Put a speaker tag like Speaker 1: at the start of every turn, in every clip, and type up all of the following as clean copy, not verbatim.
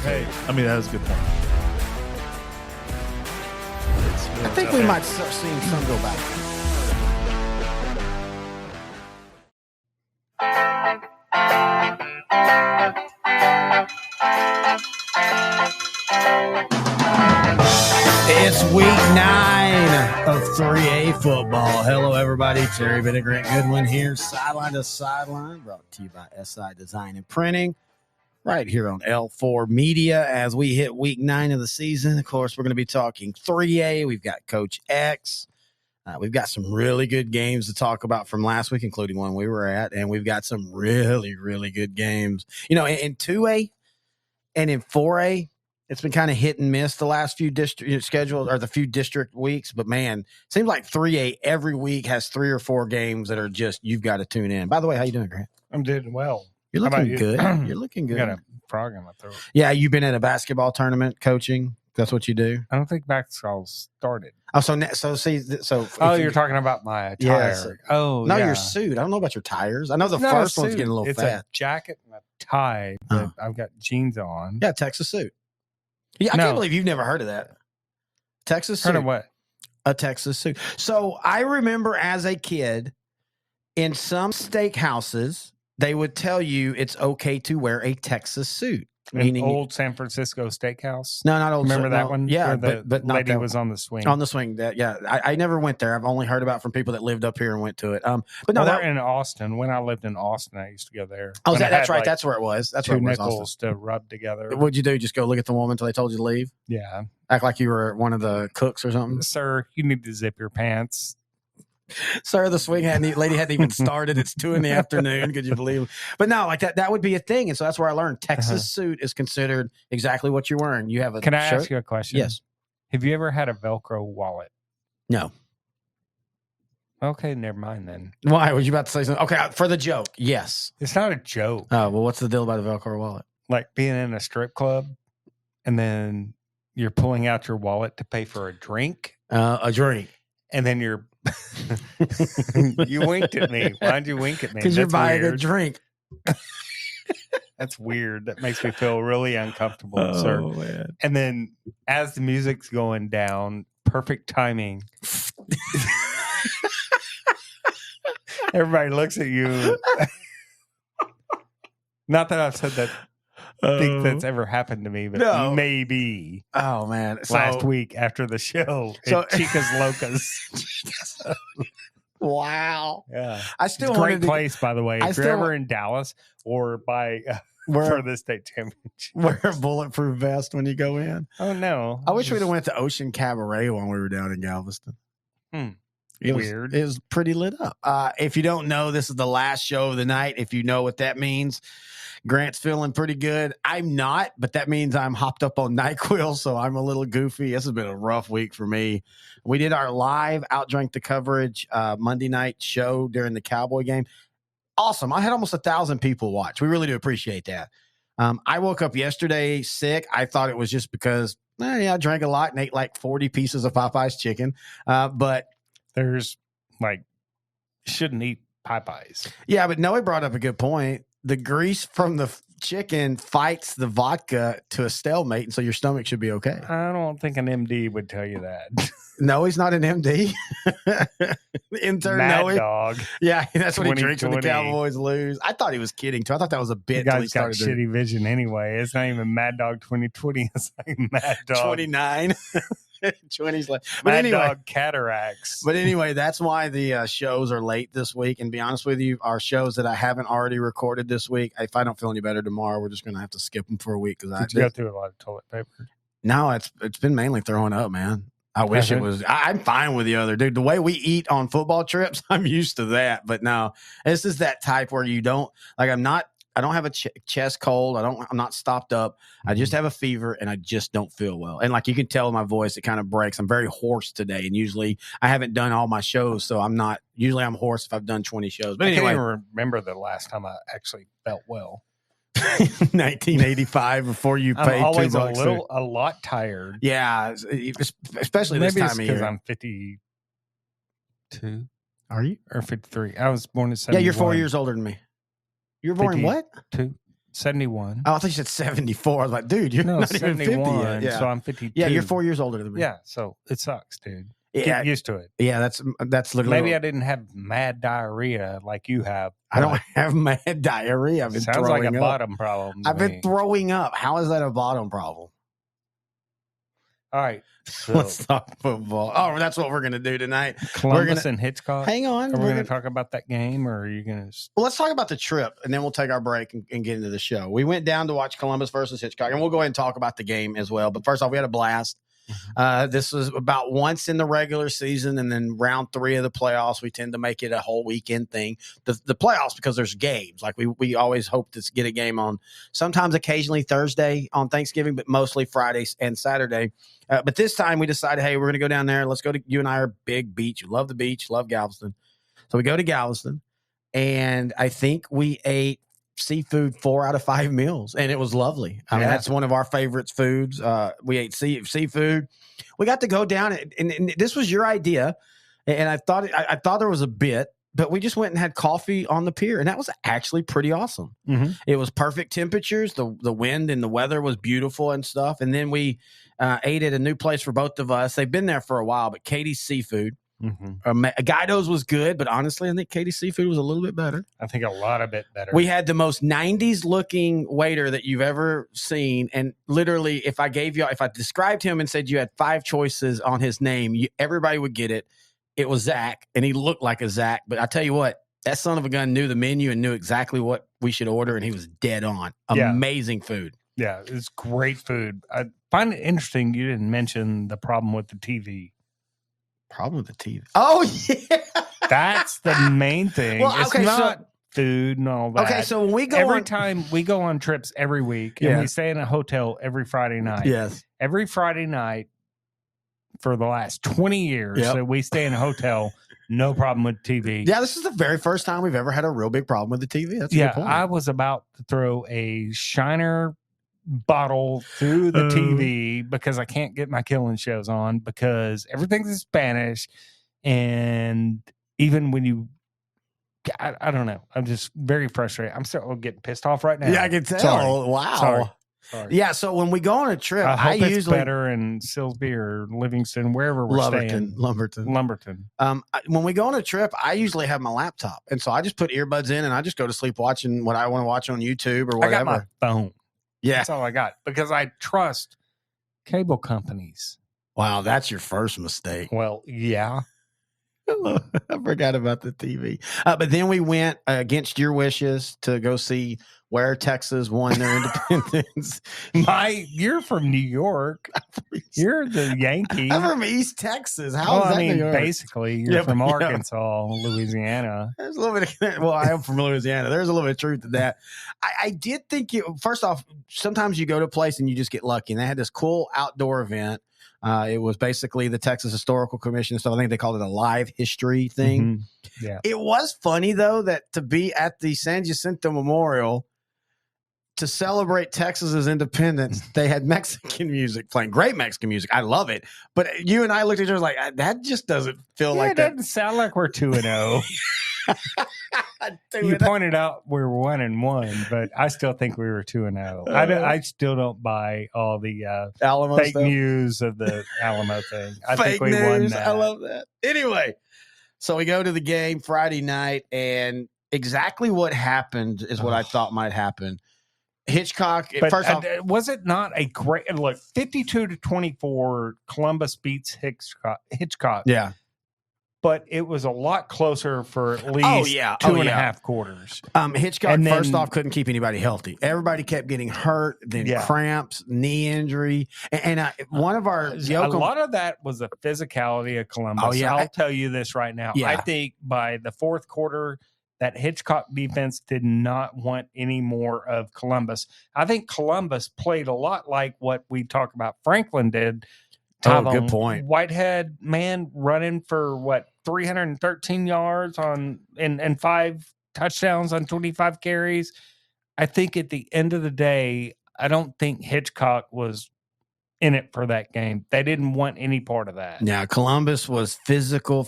Speaker 1: Hey, I mean, that was a good point.
Speaker 2: I think we might start seeing some go back. It's week 9 of 3A football. Hello, everybody. Terry Bennett, Grant Goodwin here. Sideline to Sideline, brought to you by SI Design and Printing, right here on L4 Media. As we hit week 9 of the season, of course, we're going to be talking 3A. We've got Coach X. We've got some really good games to talk about from last week, including one we were at, and we've got some really, really good games. You know, in 2A and in 4A, it's been kind of hit and miss the last few district schedules or the few district weeks, but man, it seems like 3A every week has 3 or 4 games that are just you've got to tune in. By the way, how you doing, Grant?
Speaker 3: I'm doing well.
Speaker 2: You're looking good. You're looking good.
Speaker 3: I got a frog in my throat.
Speaker 2: Yeah, you've been at a basketball tournament coaching. That's what you do.
Speaker 3: I don't think basketball started.
Speaker 2: Oh, so
Speaker 3: Oh, you're talking about my attire.
Speaker 2: Yes.
Speaker 3: Oh,
Speaker 2: no,
Speaker 3: yeah.
Speaker 2: your suit. I don't know about your tires. I know the
Speaker 3: It's not
Speaker 2: first
Speaker 3: a
Speaker 2: one's
Speaker 3: suit.
Speaker 2: getting a little
Speaker 3: it's
Speaker 2: fat.
Speaker 3: a jacket and a tie, but I've got jeans on.
Speaker 2: Yeah, Texas suit. Yeah, I can't believe you've never heard of that. Texas suit.
Speaker 3: Heard of what?
Speaker 2: A Texas suit. So I remember as a kid, in some steakhouses, they would tell you it's okay to wear a Texas suit.
Speaker 3: An old San Francisco steakhouse.
Speaker 2: No, not old.
Speaker 3: Remember that one?
Speaker 2: Yeah,
Speaker 3: where
Speaker 2: but
Speaker 3: the
Speaker 2: not
Speaker 3: lady
Speaker 2: that
Speaker 3: was on the swing.
Speaker 2: On the swing. I never went there. I've only heard about from people that lived up here and went to it. But no,
Speaker 3: we're in Austin. When I lived in Austin, I used to go there.
Speaker 2: Oh, that's right. That's where it was. That's where
Speaker 3: two
Speaker 2: it was.
Speaker 3: nickels to rub together.
Speaker 2: What'd you do? Just go look at the woman until they told you to leave?
Speaker 3: Yeah.
Speaker 2: Act like you were one of the cooks or something?
Speaker 3: Sir, you need to zip your pants.
Speaker 2: Sir, the swing lady hadn't even started. It's 2 p.m. Could you believe? But no, like that would be a thing. And so that's where I learned Texas suit is considered exactly what you're wearing. You have a
Speaker 3: Can I
Speaker 2: shirt?
Speaker 3: ask you a question?
Speaker 2: Yes.
Speaker 3: Have you ever had a Velcro wallet?
Speaker 2: No.
Speaker 3: Okay, never mind then.
Speaker 2: Why? Was you about to say something? Okay, for the joke, yes.
Speaker 3: It's not a joke.
Speaker 2: Oh, well, what's the deal about the Velcro wallet?
Speaker 3: Like being in a strip club and then you're pulling out your wallet to pay for a drink.
Speaker 2: A drink.
Speaker 3: And then you're you winked at me. Why'd you wink at me?
Speaker 2: Because you're buying a drink.
Speaker 3: That's weird. That makes me feel really uncomfortable, sir.
Speaker 2: Man.
Speaker 3: And then as the music's going down, perfect timing. Everybody looks at you. Not that I've said that. Think that's ever happened to me, but maybe.
Speaker 2: Oh man!
Speaker 3: Last week after the show, at Chicas Locas.
Speaker 2: Wow!
Speaker 3: Yeah,
Speaker 2: I still
Speaker 3: it's a great place, by the way. If you're ever in Dallas or by for the state championship,
Speaker 2: wear a bulletproof vest when you go in.
Speaker 3: Oh no!
Speaker 2: I wish we'd have went to Ocean Cabaret when we were down in Galveston. It
Speaker 3: Weird.
Speaker 2: It was pretty lit up. If you don't know, this is the last show of the night. If you know what that means. Grant's feeling pretty good. I'm not, but that means I'm hopped up on NyQuil, so I'm a little goofy. This has been a rough week for me. We did our live Outdrank the Coverage Monday night show during the Cowboy game. Awesome. I had almost 1,000 people watch. We really do appreciate that. I woke up yesterday sick. I thought it was just because I drank a lot and ate like 40 pieces of Popeye's chicken. But
Speaker 3: there's shouldn't eat Popeyes.
Speaker 2: Yeah, but Noe brought up a good point. The grease from the chicken fights the vodka to a stalemate, and so your stomach should be okay.
Speaker 3: I don't think an MD would tell you that.
Speaker 2: No, he's not an MD. Intern
Speaker 3: Mad Dog.
Speaker 2: Yeah, that's what he drinks when the Cowboys lose. I thought he was kidding, too. I thought that was a bit.
Speaker 3: The guy's got shitty vision anyway. It's not even Mad Dog 2020. It's like Mad Dog
Speaker 2: 29. 20s left.
Speaker 3: But anyway, Dog cataracts.
Speaker 2: But anyway, that's why the shows are late this week. And to be honest with you, our shows that I haven't already recorded this week, if I don't feel any better tomorrow, we're just going to have to skip them for a week.
Speaker 3: Did you go through a lot of toilet paper?
Speaker 2: No, it's been mainly throwing up, man. I wish it was. I'm fine with the other dude. The way we eat on football trips, I'm used to that. But no, this is that type where you don't like. I don't have a chest cold. I'm not stopped up. I just have a fever and I just don't feel well. And like you can tell in my voice, it kind of breaks. I'm very hoarse today. And usually I haven't done all my shows. So I'm hoarse if I've done 20 shows. But anyway,
Speaker 3: I can't even remember the last time I actually felt well.
Speaker 2: 1985 before you paid
Speaker 3: I'm always
Speaker 2: $2
Speaker 3: a lot tired.
Speaker 2: Yeah, especially
Speaker 3: Maybe
Speaker 2: this time of year.
Speaker 3: Because I'm 52.
Speaker 2: Are you?
Speaker 3: Or 53. I was born in 71.
Speaker 2: Yeah, you're 4 years older than me. You were born in what?
Speaker 3: 2. 71.
Speaker 2: Oh, I thought you said 74. I was like, dude, you're
Speaker 3: No,
Speaker 2: not even 50
Speaker 3: 71.
Speaker 2: yet. Yeah.
Speaker 3: So I'm 52.
Speaker 2: Yeah, you're 4 years older than me.
Speaker 3: Yeah, so it sucks, dude.
Speaker 2: Yeah.
Speaker 3: Get used to it.
Speaker 2: Yeah, that's literally.
Speaker 3: Maybe I didn't have mad diarrhea like you have.
Speaker 2: I don't have mad diarrhea. I've been
Speaker 3: Sounds
Speaker 2: throwing
Speaker 3: like a
Speaker 2: up.
Speaker 3: bottom problem.
Speaker 2: I've been throwing up. How is that a bottom problem?
Speaker 3: All right. So
Speaker 2: Let's talk football. Oh, that's what we're going to do tonight.
Speaker 3: Columbus and Hitchcock.
Speaker 2: Hang on.
Speaker 3: Are we going to talk about that game, or are you going to?
Speaker 2: Well, let's talk about the trip, and then we'll take our break and get into the show. We went down to watch Columbus versus Hitchcock, and we'll go ahead and talk about the game as well. But first off, we had a blast. This was about once in the regular season, and then round 3 of the playoffs, we tend to make it a whole weekend thing. The playoffs, because there's games. Like we always hope to get a game on, sometimes occasionally Thursday on Thanksgiving, but mostly Friday and Saturday. But this time we decided, hey, we're going to go down there. Let's go to, you and I are big beach. We love the beach, love Galveston. So we go to Galveston, and I think we ate seafood 4 out of 5 meals, and it was lovely. I mean, that's one of our favorite foods. We ate seafood. We got to go down, and this was your idea, and I thought there was a bit, but we just went and had coffee on the pier, and that was actually pretty awesome.
Speaker 3: Mm-hmm.
Speaker 2: It was perfect temperatures. The wind and the weather was beautiful and stuff. And then we ate at a new place for both of us. They've been there for a while, but Katie's Seafood. Mm-hmm. Guido's was good, but honestly, I think Katie's Seafood was a little bit better.
Speaker 3: I think a lot of it better.
Speaker 2: We had the most 90s looking waiter that you've ever seen. And literally, if I described him and said you had 5 choices on his name, everybody would get it. It was Zach, and he looked like a Zach. But I tell you what, that son of a gun knew the menu and knew exactly what we should order, and he was dead on. Amazing food.
Speaker 3: Yeah, it's great food. I find it interesting you didn't mention the problem with the TV.
Speaker 2: Problem with the TV? Oh, yeah.
Speaker 3: That's the main thing.
Speaker 2: Well,
Speaker 3: it's not food and all that.
Speaker 2: Okay, so when we go
Speaker 3: time we go on trips every week, and we stay in a hotel every Friday night.
Speaker 2: Yes.
Speaker 3: Every Friday night for the last 20 years, so we stay in a hotel, no problem with TV.
Speaker 2: Yeah, this is the very first time we've ever had a real big problem with the TV. That's a good point.
Speaker 3: I was about to throw a Shiner bottle through the TV because I can't get my killing shows on because everything's in Spanish, and even when I don't know, I'm just very frustrated. I'm still getting pissed off right now.
Speaker 2: Yeah, I can tell.
Speaker 3: Sorry.
Speaker 2: Wow.
Speaker 3: Sorry.
Speaker 2: Yeah, so when we go on a trip,
Speaker 3: I hope it's
Speaker 2: usually
Speaker 3: better in Silsby or Livingston, wherever we're staying. Lumberton.
Speaker 2: When we go on a trip, I usually have my laptop, and so I just put earbuds in and I just go to sleep watching what I want to watch on YouTube or whatever.
Speaker 3: I got my phone.
Speaker 2: Yeah,
Speaker 3: that's all I got because I trust cable companies.
Speaker 2: Wow, that's your first mistake.
Speaker 3: Well, yeah.
Speaker 2: I forgot about the TV. But then we went against your wishes to go see where Texas won their independence.
Speaker 3: You're from New York. You're the Yankee.
Speaker 2: I'm from East Texas. How is that New York?
Speaker 3: Basically, you're from Arkansas, Louisiana.
Speaker 2: There's a little bit of, well, I am from Louisiana. There's a little bit of truth to that. I did think first off, sometimes you go to a place and you just get lucky. And they had this cool outdoor event. It was basically the Texas Historical Commission stuff. I think they called it a live history thing.
Speaker 3: Mm-hmm. Yeah.
Speaker 2: It was funny, though, that to be at the San Jacinto Memorial to celebrate Texas's independence, they had Mexican music playing. Great Mexican music. I love it. But you and I looked at each other like, that just doesn't feel like that.
Speaker 3: It doesn't sound like we're 2-0. You pointed out we're 1-1, but I still think we were 2-0. I still don't buy all the
Speaker 2: Alamo
Speaker 3: fake
Speaker 2: stuff.
Speaker 3: News of the Alamo thing. I
Speaker 2: fake
Speaker 3: think we
Speaker 2: news.
Speaker 3: won that.
Speaker 2: I love that. Anyway, so we go to the game Friday night, and exactly what happened is what I thought might happen. Hitchcock.
Speaker 3: But
Speaker 2: first off,
Speaker 3: was it not a great look? 52-24, Columbus beats Hitchcock.
Speaker 2: Yeah.
Speaker 3: But it was a lot closer for at least 2.5 quarters.
Speaker 2: Hitchcock, first off, couldn't keep anybody healthy. Everybody kept getting hurt, then cramps, knee injury. And one of our...
Speaker 3: a lot of that was the physicality of Columbus.
Speaker 2: Oh, yeah.
Speaker 3: I'll tell you this right now.
Speaker 2: Yeah.
Speaker 3: I think by the fourth quarter, that Hitchcock defense did not want any more of Columbus. I think Columbus played a lot like what we talk about Franklin did.
Speaker 2: Good point.
Speaker 3: Whitehead, man, running for 313 yards and 5 touchdowns on 25 carries. I think at the end of the day, I don't think Hitchcock was in it for that game. They didn't want any part of that.
Speaker 2: Yeah, Columbus was physical.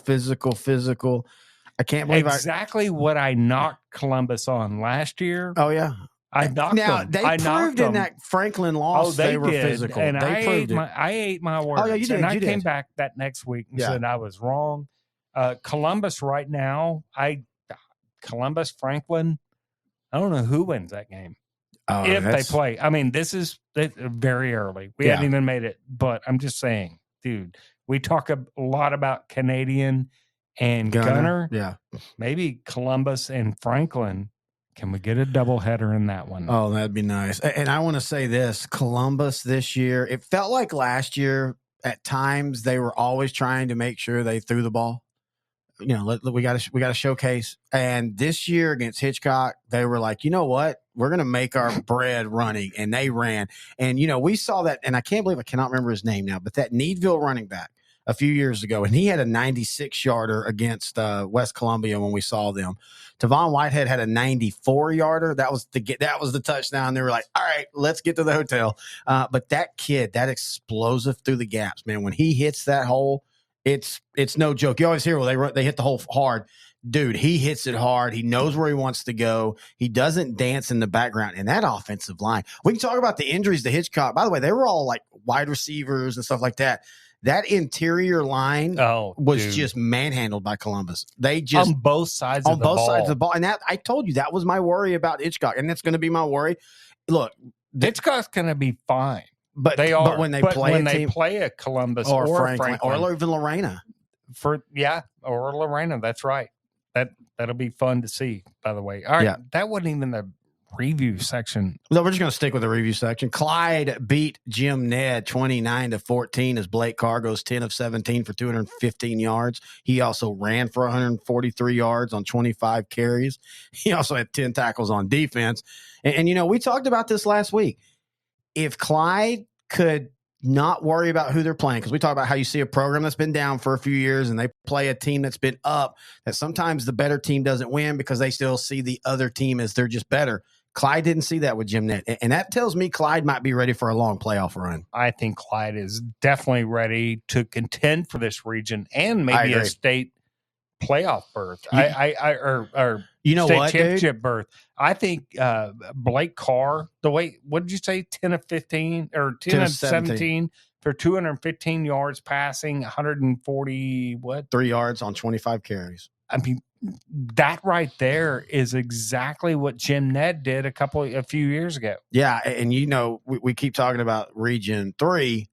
Speaker 2: I can't believe
Speaker 3: exactly what I knocked Columbus on last year.
Speaker 2: Oh, yeah.
Speaker 3: I knocked
Speaker 2: Now
Speaker 3: them.
Speaker 2: they
Speaker 3: I
Speaker 2: proved in that Franklin loss they were
Speaker 3: did.
Speaker 2: physical.
Speaker 3: And
Speaker 2: they proved it.
Speaker 3: I ate my words.
Speaker 2: Oh yeah, you did.
Speaker 3: And I
Speaker 2: you
Speaker 3: came
Speaker 2: did.
Speaker 3: back that next week and said I was wrong. Columbus right now, Columbus Franklin. I don't know who wins that game if they play. I mean, this is very early. We haven't even made it, but I'm just saying, dude. We talk a lot about Canadian and Gunner.
Speaker 2: Yeah,
Speaker 3: maybe Columbus and Franklin. Can we get a doubleheader in that one?
Speaker 2: Oh, that'd be nice. And I want to say this: Columbus this year. It felt like last year at times they were always trying to make sure they threw the ball. You know, we got to showcase. And this year against Hitchcock, they were like, you know what? We're going to make our bread running, and they ran. And you know, we saw that, and I cannot remember his name now, but that Needville running back a few years ago, and he had a 96-yarder against West Columbia when we saw them. Tavon Whitehead had a 94-yarder. That was the touchdown. They were like, all right, let's get to the hotel. But that kid, that explosive through the gaps, man, when he hits that hole, it's no joke. You always hear, well, they hit the hole hard. Dude, he hits it hard. He knows where he wants to go. He doesn't dance in the background. And that offensive line, we can talk about the injuries to Hitchcock. By the way, they were all like wide receivers and stuff like that. That interior line was just manhandled by Columbus. They just
Speaker 3: on both sides of the ball.
Speaker 2: And that I told you that was my worry about Hitchcock, and that's going to be my worry. Look,
Speaker 3: Hitchcock's going to be fine,
Speaker 2: but
Speaker 3: they are.
Speaker 2: But when they
Speaker 3: play a Columbus or Franklin
Speaker 2: or even Lorena,
Speaker 3: or Lorena, that's right. That'll be fun to see. By the way, all right, that wasn't even the review section.
Speaker 2: No, we're just going to stick with the review section. Clyde beat Jim Ned 29-14 as Blake Carr goes 10 of 17 for 215 yards. He also ran for 143 yards on 25 carries. He also had 10 tackles on defense. And you know, we talked about this last week. If Clyde could not worry about who they're playing, because we talk about how you see a program that's been down for a few years and they play a team that's been up, that sometimes the better team doesn't win because they still see the other team as they're just better. Clyde didn't see that with Jim Nett, and that tells me Clyde might be ready for a long playoff run.
Speaker 3: I think Clyde is definitely ready to contend for this region and maybe a state playoff berth. State championship berth. I think Blake Carr, what did you say? 10 of 15 or 10 of 17 for 215 yards passing, 140
Speaker 2: 3 yards on 25 carries.
Speaker 3: I mean, that right there is exactly what Jim Ned did a few years ago.
Speaker 2: Yeah, and you know, we keep talking about Region 3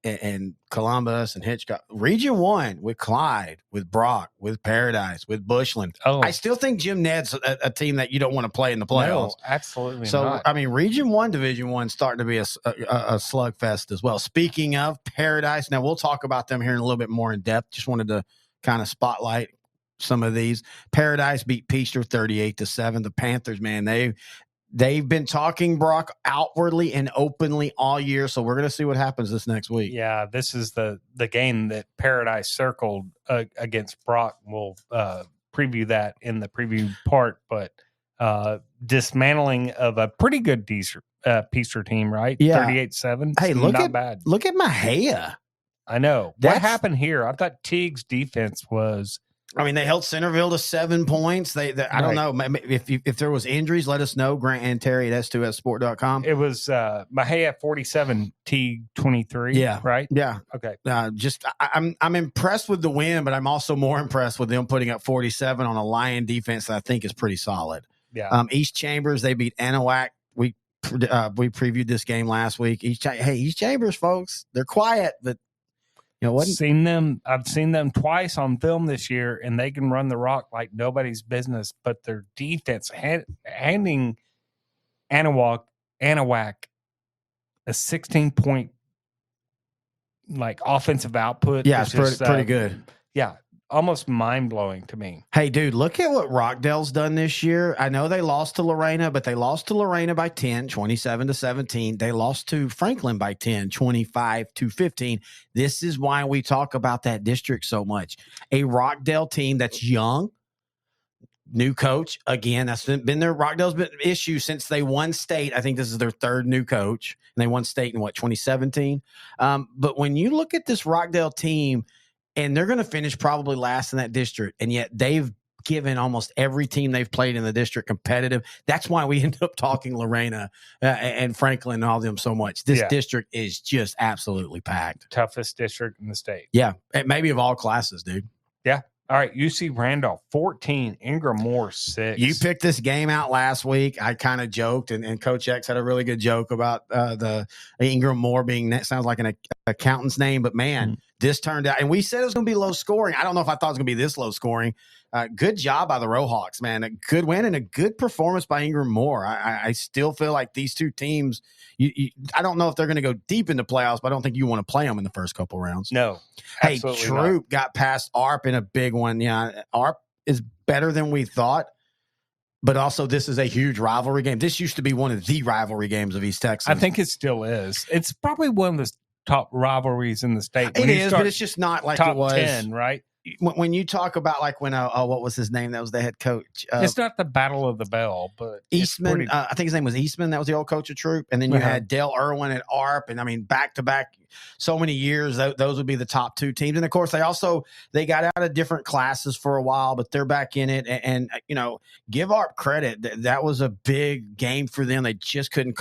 Speaker 2: and Columbus and Hitchcock. Region 1 with Clyde, with Brock, with Paradise, with Bushland. I still think Jim Ned's a team that you don't want to play in the playoffs.
Speaker 3: No, absolutely not.
Speaker 2: So, I mean, Region 1, Division 1 starting to be a slugfest as well. Speaking of Paradise, now we'll talk about them here in a little bit more in depth. Just wanted to kind of spotlight some of these. Paradise beat Peaster 38-7. The Panthers, man, they've been talking Brock outwardly and openly all year, so we're going to see what happens this next week.
Speaker 3: Yeah, this is the game that Paradise circled against Brock. We'll preview that in the preview part, but dismantling of a pretty good Peaster team, right?
Speaker 2: Yeah.
Speaker 3: 38-7.
Speaker 2: Hey,
Speaker 3: not bad.
Speaker 2: Look at Mahia.
Speaker 3: I know. What happened here? I thought Teague's defense was...
Speaker 2: I mean, they held Centerville to 7 points. I don't know. If there was injuries, let us know. Grant and Terry at S2SSport.com.
Speaker 3: It was Mahia 47, Teague 23.
Speaker 2: Yeah.
Speaker 3: Right?
Speaker 2: Yeah.
Speaker 3: Okay.
Speaker 2: I'm impressed with the win, but I'm also more impressed with them putting up 47 on a Lion defense that I think is pretty solid.
Speaker 3: Yeah.
Speaker 2: East Chambers, they beat Anahuac. We previewed this game last week. East Chambers, folks, they're quiet, but I've
Speaker 3: seen them twice on film this year, and they can run the rock like nobody's business. But their defense, handing Anahuac a 16-point offensive output.
Speaker 2: Yeah, it's pretty good.
Speaker 3: Yeah, almost mind blowing to me.
Speaker 2: Hey, dude, look at what Rockdale's done this year. I know they lost to Lorena, but they lost to Lorena by 10, 27-17. They lost to Franklin by 10, 25-15. This is why we talk about that district so much. A Rockdale team that's young, new coach. Again, that's been their Rockdale's been issue since they won state. I think this is their third new coach, and they won state in 2017. But when you look at this Rockdale team, and they're going to finish probably last in that district, and yet they've given almost every team they've played in the district competitive. That's why we end up talking Lorena and Franklin and all them so much. This district is just absolutely packed.
Speaker 3: Toughest district in the state.
Speaker 2: Yeah, maybe of all classes, dude.
Speaker 3: Yeah. All right, UC Randolph 14, Ingram Moore 6.
Speaker 2: You picked this game out last week. I kind of joked, and Coach X had a really good joke about the Ingram Moore being, that sounds like an accountant's name, but man, this turned out, and we said it was going to be low scoring. I don't know if I thought it was going to be this low scoring. Good job by the Rohawks, man. A good win and a good performance by Ingram Moore. I still feel like these two teams, I don't know if they're going to go deep into playoffs, but I don't think you want to play them in the first couple rounds.
Speaker 3: No.
Speaker 2: Hey, Troop got past ARP in a big one. Yeah, ARP is better than we thought, but also this is a huge rivalry game. This used to be one of the rivalry games of East Texas.
Speaker 3: I think it still is. It's probably one of the top rivalries in the state.
Speaker 2: It is, but it's just not like
Speaker 3: top
Speaker 2: it was
Speaker 3: 10, right?
Speaker 2: When you talk about like when what was his name? That was the head coach.
Speaker 3: It's not the Battle of the Bell, but
Speaker 2: Eastman. I think his name was Eastman. That was the old coach of Troop. And then you had Dale Irwin at ARP, and I mean back to back, so many years. Those would be the top two teams. And of course, they got out of different classes for a while, but they're back in it. And you know, give ARP credit. That was a big game for them. They just could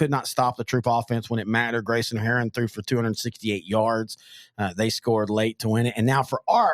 Speaker 2: not stop the Troop offense when it mattered. Grayson Heron threw for 268 yards. They scored late to win it. And now for ARP,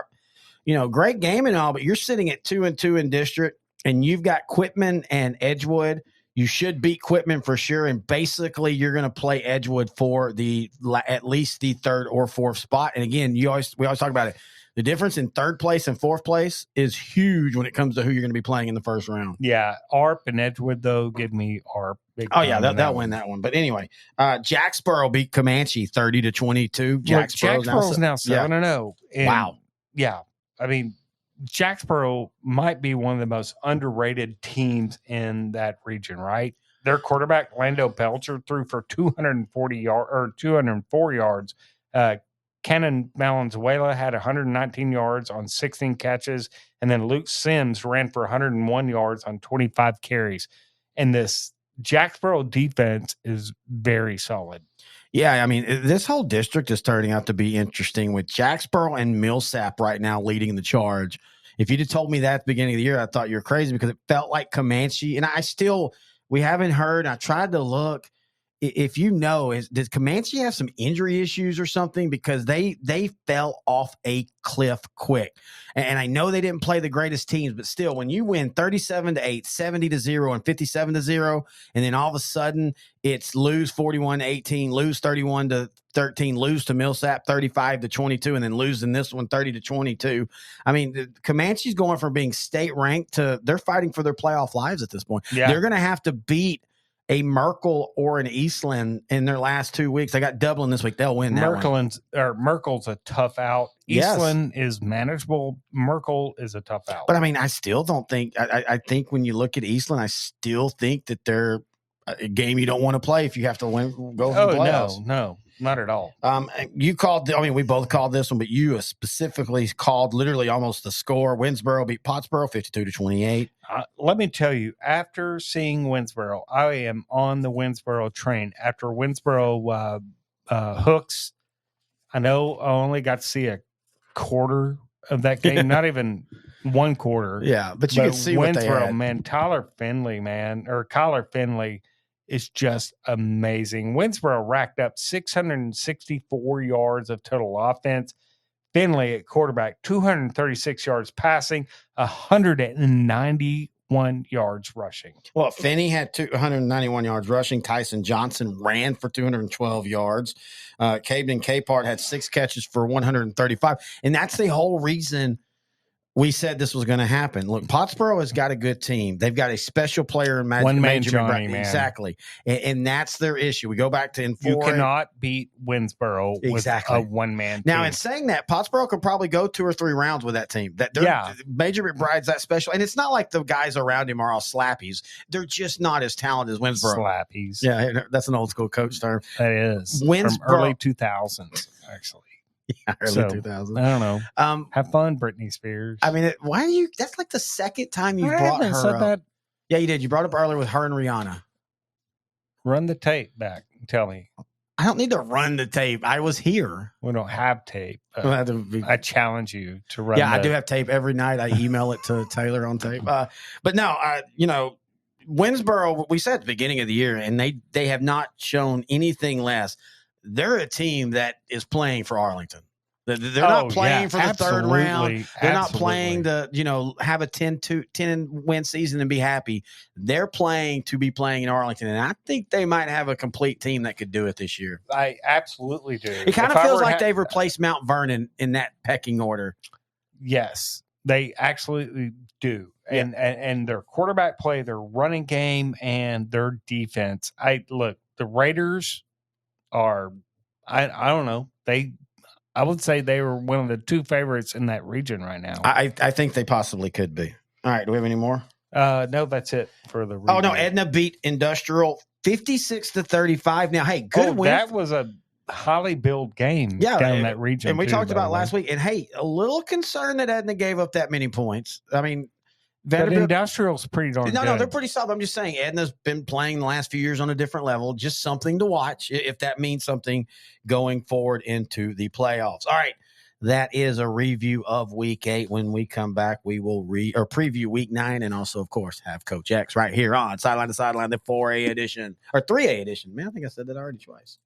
Speaker 2: you know, great game and all, but you're sitting at 2-2 in district, and you've got Quitman and Edgewood. You should beat Quitman for sure, and basically you're going to play Edgewood for at least the third or fourth spot. And again, we always talk about it. The difference in third place and fourth place is huge when it comes to who you're going to be playing in the first round.
Speaker 3: Yeah, ARP and Edgewood, though, give me ARP.
Speaker 2: Oh, yeah, they'll win that one. But anyway, Jacksboro beat Comanche 30-22.
Speaker 3: Jacksboro's now 7-0.
Speaker 2: Wow.
Speaker 3: Yeah. I mean, Jacksboro might be one of the most underrated teams in that region, right? Their quarterback, Lando Pelcher, threw for 204 yards. Cannon Valenzuela had 119 yards on 16 catches, and then Luke Sims ran for 101 yards on 25 carries. And this Jacksboro defense is very solid.
Speaker 2: Yeah, I mean, this whole district is turning out to be interesting with Jacksboro and Millsap right now leading the charge. If you'd have told me that at the beginning of the year, I thought you were crazy because it felt like Comanche. And we haven't heard. I tried to look. If you know, does Comanche have some injury issues or something? Because they fell off a cliff quick. And I know they didn't play the greatest teams, but still, when you win 37-8, 70-0, and 57-0, and then all of a sudden it's lose 41-18, lose 31-13, lose to Millsap 35-22, and then lose in this one 30-22. I mean, Comanche's going from being state ranked to they're fighting for their playoff lives at this point. Yeah. They're going to have to beat a Merkel or an Eastland in their last 2 weeks. They got Dublin this week. They'll win that one.
Speaker 3: Merkel's a tough out. Eastland is manageable. Merkel is a tough out.
Speaker 2: But, I mean, I still don't think – I think when you look at Eastland, I still think that they're a game you don't want to play if you have to go for the playoffs.
Speaker 3: No. Not at all.
Speaker 2: You called. I mean, we both called this one, but you specifically called literally almost the score. Winsboro beat Pottsboro 52-28.
Speaker 3: Let me tell you, after seeing Winsboro, I am on the Winsboro train. After Winsboro hooks, I know I only got to see a quarter of that game, not even one quarter.
Speaker 2: Yeah, but you can see what they had.
Speaker 3: Man, Kyler Finley is just amazing. Winsboro racked up 664 yards of total offense. Finley at quarterback, 236 yards passing, 191 yards rushing.
Speaker 2: Well, Finney had 191 yards rushing. Tyson Johnson ran for 212 yards. Caden Capart had 6 catches for 135. And that's the whole reason we said this was going to happen. Look, Pottsboro has got a good team. They've got a special player in
Speaker 3: One-man Johnny, man.
Speaker 2: Exactly. And that's their issu. We go back to
Speaker 3: you cannot beat Winsboro with a one-man team.
Speaker 2: Now, in saying that, Pottsboro could probably go 2 or 3 rounds with that team. Major McBride's that special. And it's not like the guys around him are all slappies. They're just not as talented as Winsboro.
Speaker 3: Slappies.
Speaker 2: Yeah, that's an old school coach term.
Speaker 3: That is. Winsboro, from early 2000s, actually.
Speaker 2: Yeah, early 2000s.
Speaker 3: I don't know. Have fun, Britney Spears.
Speaker 2: I mean, that's like the second time you brought her up. That. Yeah, you did. You brought up earlier with her and Rihanna.
Speaker 3: Run the tape back and tell me.
Speaker 2: I don't need to run the tape. I was here.
Speaker 3: We don't have tape.
Speaker 2: We'll have to be-
Speaker 3: I challenge you to run.
Speaker 2: Yeah, I do have tape every night. I email it to Taylor on tape. But no, Winsboro, we said at the beginning of the year, and they have not shown anything less. They're a team that is playing for Arlington. They're not playing for the third round. They're not playing to, have a 10-win season and be happy. They're playing to be playing in Arlington. And I think they might have a complete team that could do it this year.
Speaker 3: I absolutely do.
Speaker 2: It kind of feels like they've replaced Mount Vernon in that pecking order.
Speaker 3: Yes, they absolutely do.
Speaker 2: Yeah.
Speaker 3: And their quarterback play, their running game, and their defense. The Raiders are, I don't know. I would say they were one of the two favorites in that region right now.
Speaker 2: I think they possibly could be. All right. Do we have any more?
Speaker 3: No, that's it for the region.
Speaker 2: Oh, no. Edna beat Industrial 56-35. Now, hey, good win.
Speaker 3: That was a highly billed game down in that region.
Speaker 2: And we talked about last week. And, hey, a little concerned that Edna gave up that many points. I mean,
Speaker 3: Vanderbilt, Industrial's pretty darn good.
Speaker 2: No, they're pretty solid. I'm just saying Edna's been playing the last few years on a different level. Just something to watch if that means something going forward into the playoffs. All right. That is a review of Week 8. When we come back, we will preview Week 9 and also, of course, have Coach X right here on Sideline to Sideline, the 4A edition or 3A edition. Man, I think I said that already twice.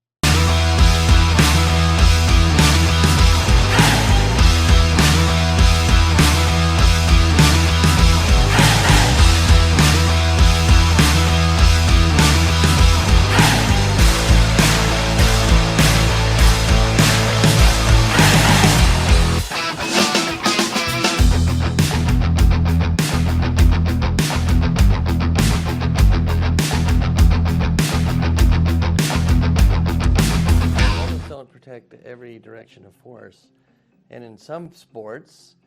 Speaker 1: Every direction of force, and in some sports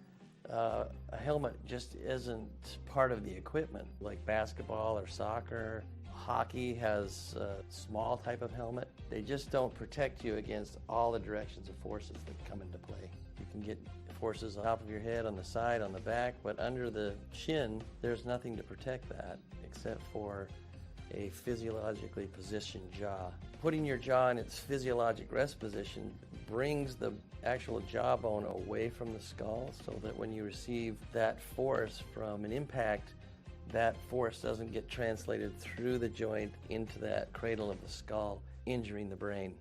Speaker 1: a helmet just isn't part of the equipment, like basketball or soccer. Hockey has a small type of helmet. They just don't protect you against all the directions of forces that come into play. You can get forces on top of your head, on the side, on the back, but under the chin there's nothing to protect that except for a physiologically positioned jaw. Putting your jaw in its physiologic rest position brings the actual jawbone away from the skull, so that when you receive that force from an impact, that force doesn't get translated through the joint into that cradle of the skull, injuring the brain.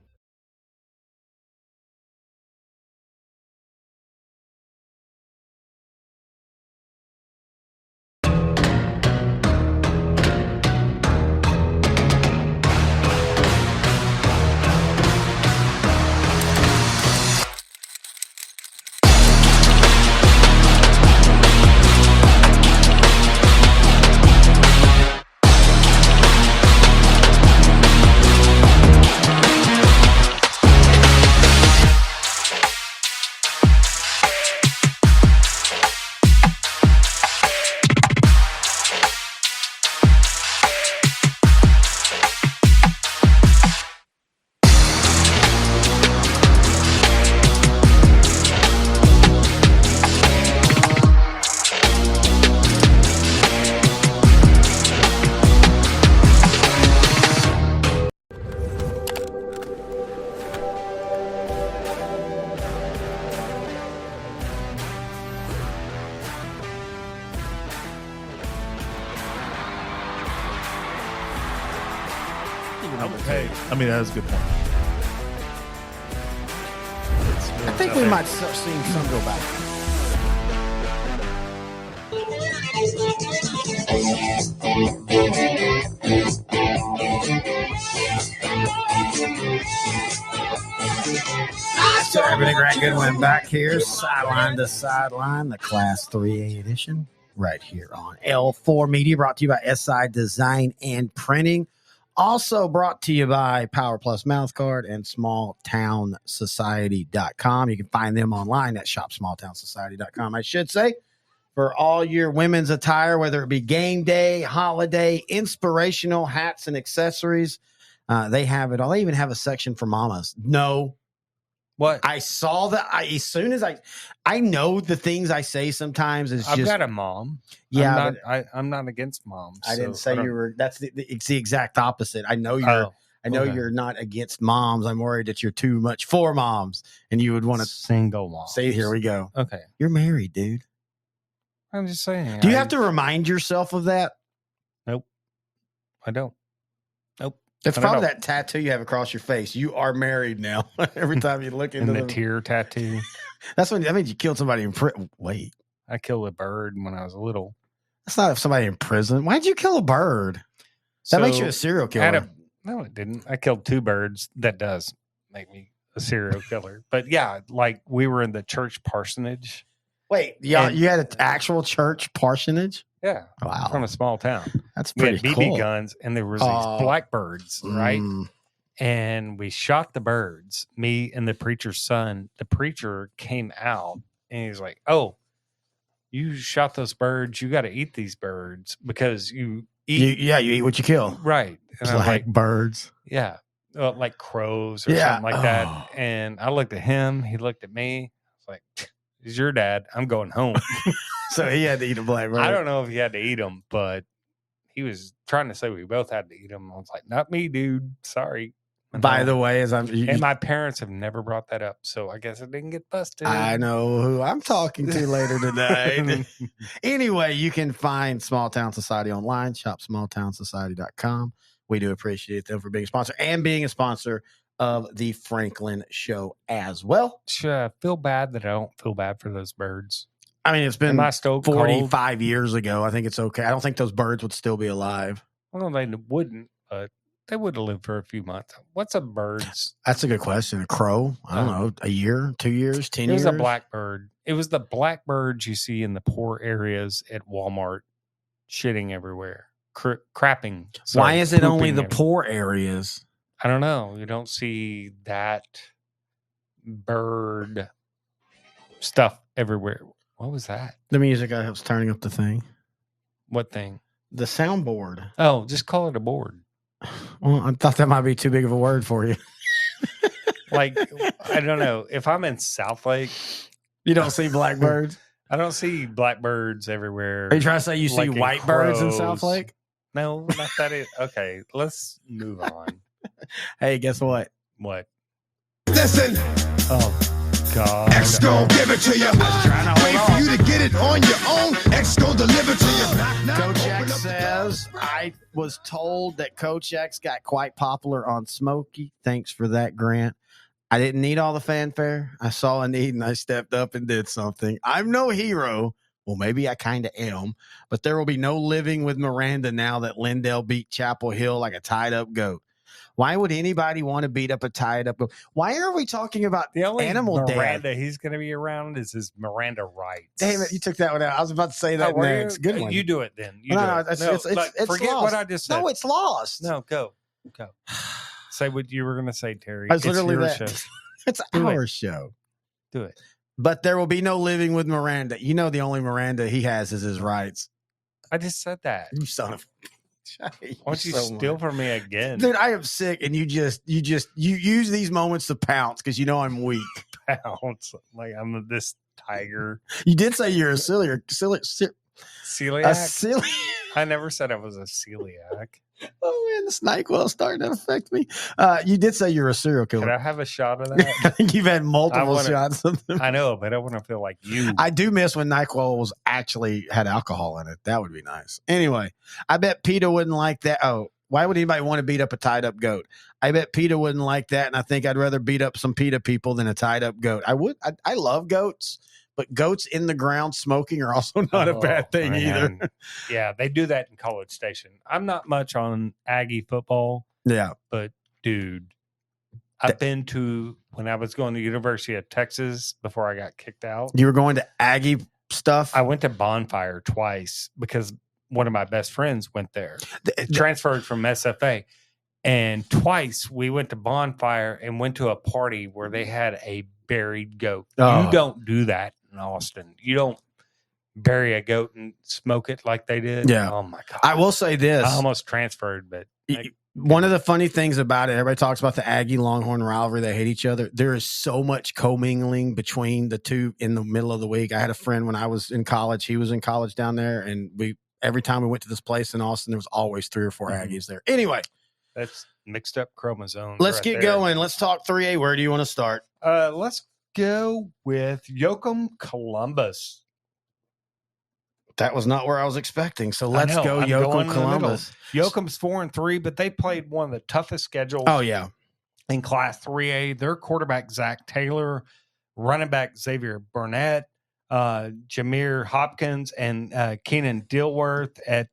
Speaker 4: Hey, I mean, that was a good point.
Speaker 2: I think we might start seeing some go back. So everything right good one back here, Sideline to Sideline, the Class 3A edition, right here on L4 Media, brought to you by SI Design and Printing. Also brought to you by Power Plus Mouthguard and SmallTownSociety.com. You can find them online at shopsmalltownsociety.com, I should say, for all your women's attire, whether it be game day, holiday, inspirational hats and accessories. They have it all. They even have a section for mamas. No.
Speaker 3: What?
Speaker 2: I saw that. As soon as I know the things I say sometimes is
Speaker 3: I've
Speaker 2: just.
Speaker 3: got a mom.
Speaker 2: Yeah.
Speaker 3: I'm not against moms.
Speaker 2: I didn't say you were. It's the exact opposite. I know you're. I know
Speaker 3: Okay.
Speaker 2: you're not against moms. I'm worried that you're too much for moms and you would want to
Speaker 3: single mom.
Speaker 2: say, here we go.
Speaker 3: Okay.
Speaker 2: You're married, dude.
Speaker 3: I'm just saying.
Speaker 2: Do you have to remind yourself of that?
Speaker 3: Nope. I don't. Nope.
Speaker 2: It's
Speaker 3: I don't
Speaker 2: probably
Speaker 3: know.
Speaker 2: that tattoo you have across your face. You are married now. Every time you look into
Speaker 3: And the tear tattoo.
Speaker 2: That's when that means you killed somebody in prison. Wait,
Speaker 3: I killed a bird when I was little.
Speaker 2: that's not somebody in prison. Why'd you kill a bird? That makes you a serial killer.
Speaker 3: No, it didn't. I killed 2 birds. That does make me a serial killer. But yeah, like we were in the church parsonage.
Speaker 2: Wait, you
Speaker 3: And-
Speaker 2: had an actual church parsonage?
Speaker 3: Yeah.
Speaker 2: Wow.
Speaker 3: From a small town.
Speaker 2: That's
Speaker 3: We
Speaker 2: pretty
Speaker 3: had BB
Speaker 2: cool.
Speaker 3: guns and there was these blackbirds, right?
Speaker 2: Mm.
Speaker 3: And we shot the birds, me and the preacher's son. The preacher came out and he's like, "Oh, you shot those birds. You got to eat these birds because you eat."
Speaker 2: You eat what you kill.
Speaker 3: Right. And
Speaker 2: It's
Speaker 3: I was
Speaker 2: like birds.
Speaker 3: yeah, like crows or
Speaker 2: Yeah.
Speaker 3: something like that. And I looked at him. He looked at me. I was like, "He's your dad. I'm going home."
Speaker 2: So he had to eat a blackbird.
Speaker 3: I don't know if he had to eat them, but he was trying to say we both had to eat them. I was like, "Not me, dude. Sorry."
Speaker 2: By the way, as I'm,
Speaker 3: And my parents have never brought that up, so I guess it didn't get busted.
Speaker 2: I know who I'm talking to later today. Anyway, you can find Small Town Society online, shop smalltownsociety.com. We do appreciate them for being a sponsor and being a sponsor of the Franklin Show as well.
Speaker 3: Should I feel bad that I don't feel bad for those birds?
Speaker 2: I mean, it's been
Speaker 3: Am I still
Speaker 2: 45 years ago. I think it's okay. I don't think those birds would still be alive.
Speaker 3: Well, they wouldn't, but they would have lived for a few months. What's a bird's?
Speaker 2: That's a good question. A crow? I don't know. A year, 2 years, 10
Speaker 3: It
Speaker 2: years?
Speaker 3: was a blackbird. It was the blackbirds you see in the poor areas at Walmart, shitting everywhere, crapping.
Speaker 2: Why is it only
Speaker 3: pooping
Speaker 2: the
Speaker 3: everywhere.
Speaker 2: poor areas?
Speaker 3: I don't know. You don't see that bird stuff everywhere. What was that?
Speaker 2: The music I was turning up the thing.
Speaker 3: What thing?
Speaker 2: The soundboard.
Speaker 3: Oh, just call it a board.
Speaker 2: Well, I thought that might be too big of a word for you.
Speaker 3: Like, I don't know. If I'm in Southlake,
Speaker 2: You don't see blackbirds?
Speaker 3: I don't see blackbirds everywhere.
Speaker 2: Are you trying to say you see
Speaker 3: Like in
Speaker 2: white birds in
Speaker 3: crows.
Speaker 2: South Lake?
Speaker 3: No, not that. Okay, let's move on.
Speaker 2: Hey, guess what?
Speaker 3: What?
Speaker 5: Listen,
Speaker 3: Oh, God.
Speaker 5: X gon' give it to you. Wait for you to get it on your own. X gon' deliver to you. Knock, knock,
Speaker 2: Coach
Speaker 5: open
Speaker 2: X
Speaker 5: up the
Speaker 2: says, I was told that Coach X got quite popular on Smokey. Thanks for that, Grant. I didn't need all the fanfare. I saw a need and I stepped up and did something. I'm no hero. Well, maybe I kind of am, but there will be no living with Miranda now that Lindell beat Chapel Hill like a tied up goat. Why would anybody want to beat up a tied up goat? Why are we talking about
Speaker 3: The only
Speaker 2: animal
Speaker 3: Miranda
Speaker 2: dad?
Speaker 3: he's going to be around is his Miranda rights.
Speaker 2: Damn it, you took that one out. I was about to say that
Speaker 3: Oh, were you?
Speaker 2: next. Good one.
Speaker 3: You do it then. You
Speaker 2: No,
Speaker 3: do
Speaker 2: no,
Speaker 3: it.
Speaker 2: it's
Speaker 3: forget
Speaker 2: lost.
Speaker 3: what I just said.
Speaker 2: No, it's lost.
Speaker 3: No, go. Say what you were going to say, Terry.
Speaker 2: I was
Speaker 3: It's
Speaker 2: literally
Speaker 3: your
Speaker 2: that.
Speaker 3: show.
Speaker 2: It's
Speaker 3: Do it.
Speaker 2: our show.
Speaker 3: Do it.
Speaker 2: But there will be no living with Miranda. You know, the only Miranda he has is his rights.
Speaker 3: I just said that.
Speaker 2: You son of.
Speaker 3: Why don't you steal from me again?
Speaker 2: Dude, I am sick, and you use these moments to pounce because you know I'm weak.
Speaker 3: Pounce like I'm this tiger.
Speaker 2: You did say you're a silly,
Speaker 3: Celiac? I never said I was a celiac.
Speaker 2: Oh man, this NyQuil's starting to affect me. You did say you're a serial
Speaker 3: Could
Speaker 2: killer.
Speaker 3: I have a shot of
Speaker 2: I
Speaker 3: that?
Speaker 2: think you've had multiple
Speaker 3: wanna-
Speaker 2: shots of them.
Speaker 3: I know, but I want to feel like you.
Speaker 2: I do miss when NyQuil was actually had alcohol in it. That would be nice. Anyway, I bet PETA wouldn't like that. Oh, why would anybody want to beat up a tied up goat? I bet PETA wouldn't like that, and I think I'd rather beat up some PETA people than a tied up goat. I would. I love goats, but goats in the ground smoking are also not a bad thing either.
Speaker 3: Man. Yeah, they do that in College Station. I'm not much on Aggie football,
Speaker 2: Yeah.
Speaker 3: but dude, I've been to when I was going to University of Texas before I got kicked out.
Speaker 2: You were going to Aggie stuff?
Speaker 3: I went to Bonfire twice because one of my best friends went there. Transferred from SFA. And twice we went to Bonfire and went to a party where they had a buried goat.
Speaker 2: Oh.
Speaker 3: You don't do that in Austin. You don't bury a goat and smoke it like they did.
Speaker 2: Yeah.
Speaker 3: Oh my God.
Speaker 2: I will say this.
Speaker 3: I almost transferred, but
Speaker 2: One of the funny things about it, everybody talks about the Aggie Longhorn rivalry. They hate each other. There is so much commingling between the two in the middle of the week. I had a friend when I was in college. He was in college down there, and every time we went to this place in Austin, there was always 3 or 4 Aggies there. Anyway,
Speaker 3: That's mixed up chromosomes.
Speaker 2: Let's
Speaker 3: right
Speaker 2: get
Speaker 3: there.
Speaker 2: going. Let's talk 3A. Where do you want to start?
Speaker 3: Let's go with Yoakum Columbus.
Speaker 2: That was not where I was expecting. So
Speaker 3: I
Speaker 2: let's
Speaker 3: know,
Speaker 2: go
Speaker 3: I'm
Speaker 2: Yoakum
Speaker 3: going in the middle.
Speaker 2: Columbus.
Speaker 3: Yoakum's 4-3, but they played one of the toughest schedules
Speaker 2: Oh, yeah.
Speaker 3: in Class 3A. Their quarterback, Zach Taylor, running back, Xavier Burnett, Jameer Hopkins, and Keenan Dilworth at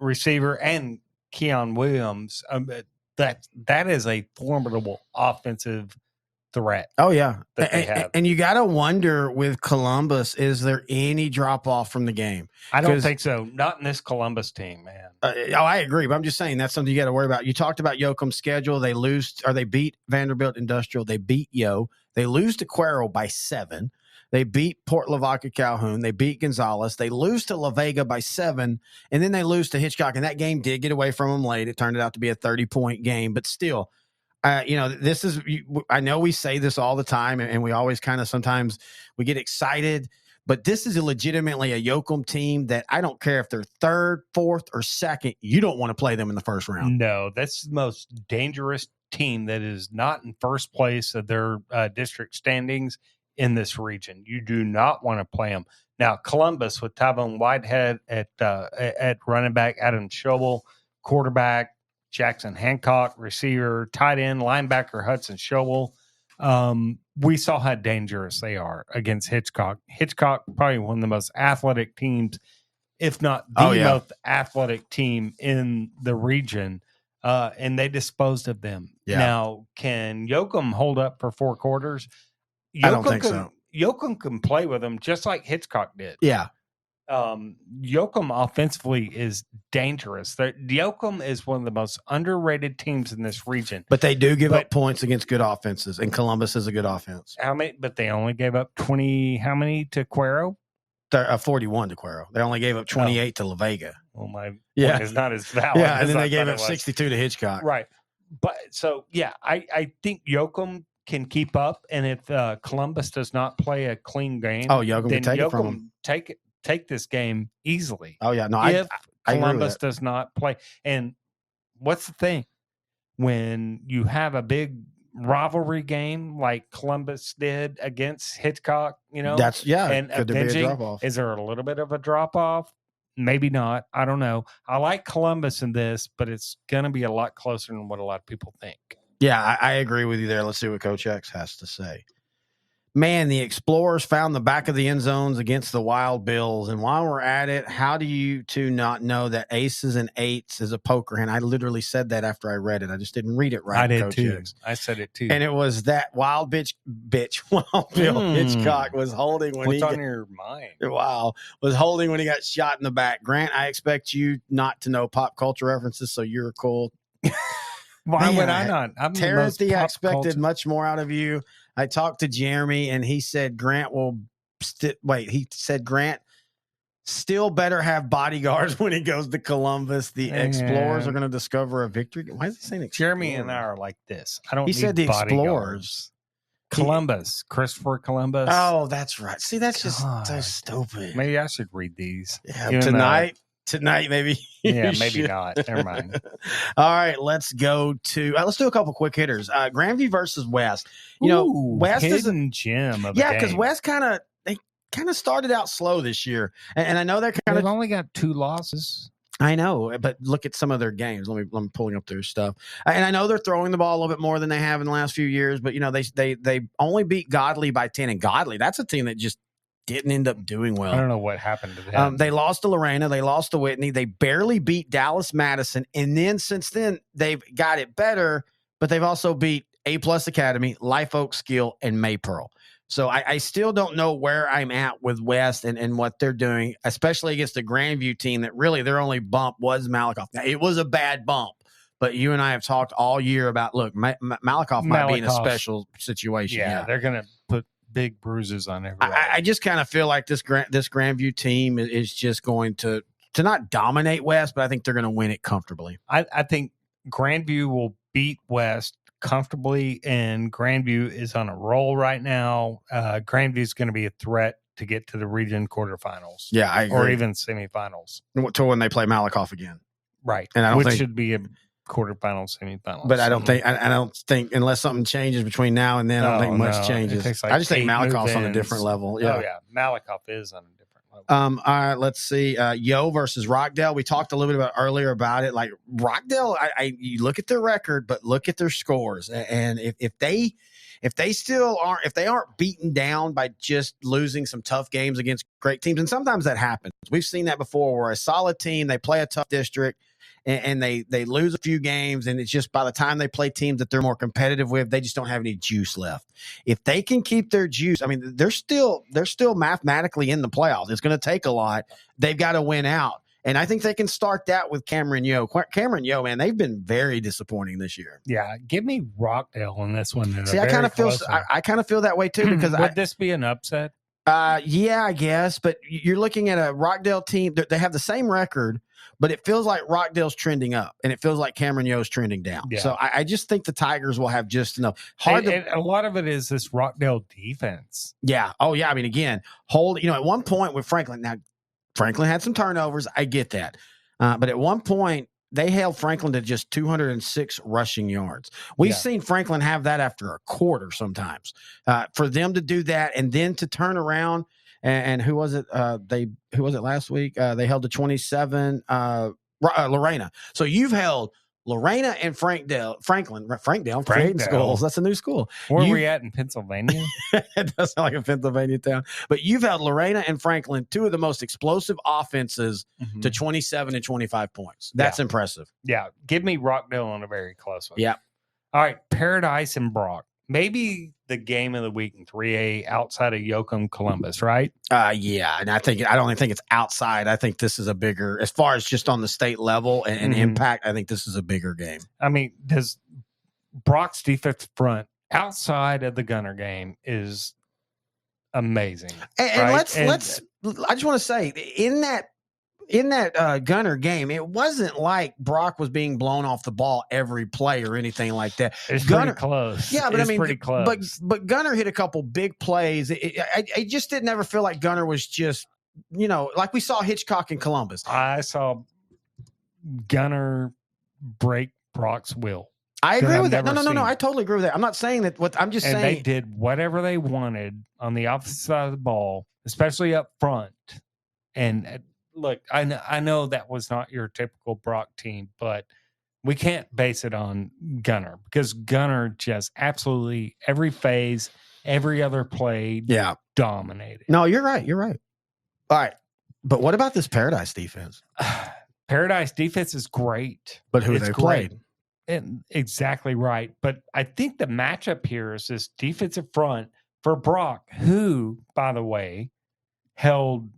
Speaker 3: receiver, and Keon Williams. That is a formidable offensive threat.
Speaker 2: Oh, yeah.
Speaker 3: That they have.
Speaker 2: And you got to wonder with Columbus, is there any drop off from the game?
Speaker 3: I don't think so. Not in this Columbus team, man.
Speaker 2: I agree, but I'm just saying that's something you got to worry about. You talked about Yoakum's schedule. They they beat Vanderbilt Industrial. They beat Yo. They lose to Cuero by 7. They beat Port Lavaca Calhoun. They beat Gonzales. They lose to La Vega by 7, and then they lose to Hitchcock. And that game did get away from them late. It turned out to be a 30-point game, but still, this is. I know we say this all the time, and we always kind of sometimes we get excited, but this is legitimately a Yoakum team that I don't care if they're 3rd, 4th, or 2nd. You don't want to play them in the first round.
Speaker 3: No, that's the most dangerous team that is not in first place of their district standings in this region. You do not want to play them. Now, Columbus with Tyrone Whitehead at running back, Adam Schobel, quarterback, Jackson Hancock, receiver, tight end, linebacker, Hudson Schobel. We saw how dangerous they are against Hitchcock. Hitchcock, probably one of the most athletic teams, if not the most athletic team in the region. And they disposed of them.
Speaker 2: Yeah.
Speaker 3: Now, can Yoakum hold up for 4 quarters?
Speaker 2: I don't think so.
Speaker 3: Yoakum can play with them just like Hitchcock did.
Speaker 2: Yeah.
Speaker 3: Yoakum offensively is dangerous. Yoakum is one of the most underrated teams in this region.
Speaker 2: But they do give up points against good offenses, and Columbus is a good offense.
Speaker 3: How many? But they only gave up 20. How many to Cuero?
Speaker 2: 41 to Cuero. They only gave up 28 to La Vega.
Speaker 3: Well, my point is not as valid.
Speaker 2: Yeah, and then they gave up 62 to Hitchcock.
Speaker 3: Right. But so, yeah, I think Yoakum can keep up, and if Columbus does not play a clean game,
Speaker 2: Yoakum can take
Speaker 3: Yoakum
Speaker 2: it from them.
Speaker 3: Take this game easily.
Speaker 2: Oh, yeah. No,
Speaker 3: if
Speaker 2: I
Speaker 3: Columbus does not play. And what's the thing? When you have a big rivalry game like Columbus did against Hitchcock,
Speaker 2: that's
Speaker 3: and
Speaker 2: could there be a drop off?
Speaker 3: Is there a little bit of a drop off? Maybe not. I don't know. I like Columbus in this, but it's going to be a lot closer than what a lot of people think.
Speaker 2: Yeah, I agree with you there. Let's see what Coach X has to say. Man, the Explorers found the back of the end zones against the Wild Bills. And while we're at it, how do you two not know that aces and eights is a poker hand? I literally said that after I read it. I just didn't read it right.
Speaker 3: I did
Speaker 2: Coach
Speaker 3: too.
Speaker 2: X.
Speaker 3: I said it too.
Speaker 2: And it was that Wild Bill Hitchcock was holding when
Speaker 3: What's on your mind?
Speaker 2: Wow. Was holding when he got shot in the back. Grant, I expect you not to know pop culture references, so you're cool.
Speaker 3: Why would I not? I'm
Speaker 2: Terrence, I expected much more out of you. I talked to Jeremy, and he said Grant Grant still better have bodyguards when he goes to Columbus. The Explorers are going to discover a victory. Why is he saying Explorers?
Speaker 3: Jeremy and I are like this. I don't.
Speaker 2: He said the
Speaker 3: Explorers. Columbus, Christopher Columbus.
Speaker 2: Oh, that's right. See, that's just so stupid.
Speaker 3: Maybe I should read these.
Speaker 2: Yeah, tonight, maybe.
Speaker 3: Yeah, maybe not. Never mind.
Speaker 2: All right, let's go to. Let's do a couple quick hitters. Grandview versus West. West is a
Speaker 3: gem of
Speaker 2: because West kind of started out slow this year, and I know they've
Speaker 3: only got 2 losses.
Speaker 2: I know, but look at some of their games. Let me pulling up their stuff, and I know they're throwing the ball a little bit more than they have in the last few years. But they only beat Godley by 10, and Godley, that's a team that just didn't end up doing well.
Speaker 3: I don't know what happened to them.
Speaker 2: They lost to Lorena. They lost to Whitney. They barely beat Dallas Madison. And then since then, they've got it better, but they've also beat A-Plus Academy, Life Oak Skill, and Maypearl. So I still don't know where I'm at with West and what they're doing, especially against the Grandview team that really their only bump was Malakoff. Now, it was a bad bump, but you and I have talked all year about, look, Malakoff might be in a special situation.
Speaker 3: Yeah. They're going to put big bruises on everybody.
Speaker 2: I just kind of feel like this Grandview team is just going to not dominate West, but I think they're going to win it comfortably.
Speaker 3: I think Grandview will beat West comfortably, and Grandview is on a roll right now. Grandview is going to be a threat to get to the region quarterfinals.
Speaker 2: Yeah, I agree.
Speaker 3: Or even semifinals.
Speaker 2: To when they play Malakoff again.
Speaker 3: Right.
Speaker 2: And I don't think
Speaker 3: should be a quarterfinals, semifinals.
Speaker 2: But I don't think unless something changes between now and then, I don't think much changes. I just think Malakoff's on a different level. Yeah.
Speaker 3: Oh yeah, Malakoff is on a different level.
Speaker 2: All right, let's see. Yo versus Rockdale. We talked a little bit earlier about it. Like Rockdale, you look at their record, but look at their scores, and if they aren't beaten down by just losing some tough games against great teams, and sometimes that happens. We've seen that before, where a solid team, they play a tough district, and they lose a few games, and it's just by the time they play teams that they're more competitive with, they just don't have any juice left. If they can keep their juice, I mean, they're still mathematically in the playoffs. It's going to take a lot. They've got to win out. And I think they can start that with Cameron Yo. Cameron Yo, man, they've been very disappointing this year.
Speaker 3: Yeah, give me Rockdale on this one.
Speaker 2: See, I kind of feel that way too, because
Speaker 3: would this be an upset?
Speaker 2: Yeah, I guess. But you're looking at a Rockdale team. They have the same record, but it feels like Rockdale's trending up, and it feels like Cameron Yo's trending down. Yeah. So I just think the Tigers will have just enough.
Speaker 3: A lot of it is this Rockdale defense.
Speaker 2: Yeah. Oh, yeah. I mean, again, at one point with Franklin, now Franklin had some turnovers. I get that. But at one point, they held Franklin to just 206 rushing yards. We've seen Franklin have that after a quarter sometimes. For them to do that and then to turn around, and who was it? Who was it last week? They held to 27. Lorena. So you've held Lorena and Franklin creating schools. That's a new school.
Speaker 3: Where are we at in Pennsylvania?
Speaker 2: It does sound like a Pennsylvania town. But you've held Lorena and Franklin, two of the most explosive offenses, to 27 and 25 points. That's impressive.
Speaker 3: Yeah. Give me Rockdale on a very close one.
Speaker 2: Yeah.
Speaker 3: All right. Paradise and Brock. Maybe the game of the week in 3A outside of Yoakum Columbus, right?
Speaker 2: Yeah. And I don't think it's outside. I think this is a bigger, as far as just on the state level and impact, I think this is a bigger game.
Speaker 3: I mean, does Brock's defensive front outside of the Gunner game is amazing.
Speaker 2: And
Speaker 3: right?
Speaker 2: I just want to say in that Gunner game, it wasn't like Brock was being blown off the ball every play or anything like that.
Speaker 3: It's Gunner, pretty close.
Speaker 2: Yeah, but
Speaker 3: it's pretty close.
Speaker 2: But Gunner hit a couple big plays. I just didn't ever feel like Gunner was just, like we saw Hitchcock in Columbus.
Speaker 3: I saw Gunner break Brock's will.
Speaker 2: I agree with that. No. I totally agree with that. I'm not saying that. I'm just saying
Speaker 3: they did whatever they wanted on the opposite side of the ball, especially up front. And look, I know that was not your typical Brock team, but we can't base it on Gunner because Gunner just absolutely every phase, every other play, dominated.
Speaker 2: No, you're right. All right, but what about this Paradise defense?
Speaker 3: Paradise defense is great,
Speaker 2: but who they played?
Speaker 3: And exactly right. But I think the matchup here is this defensive front for Brock, who, by the way, held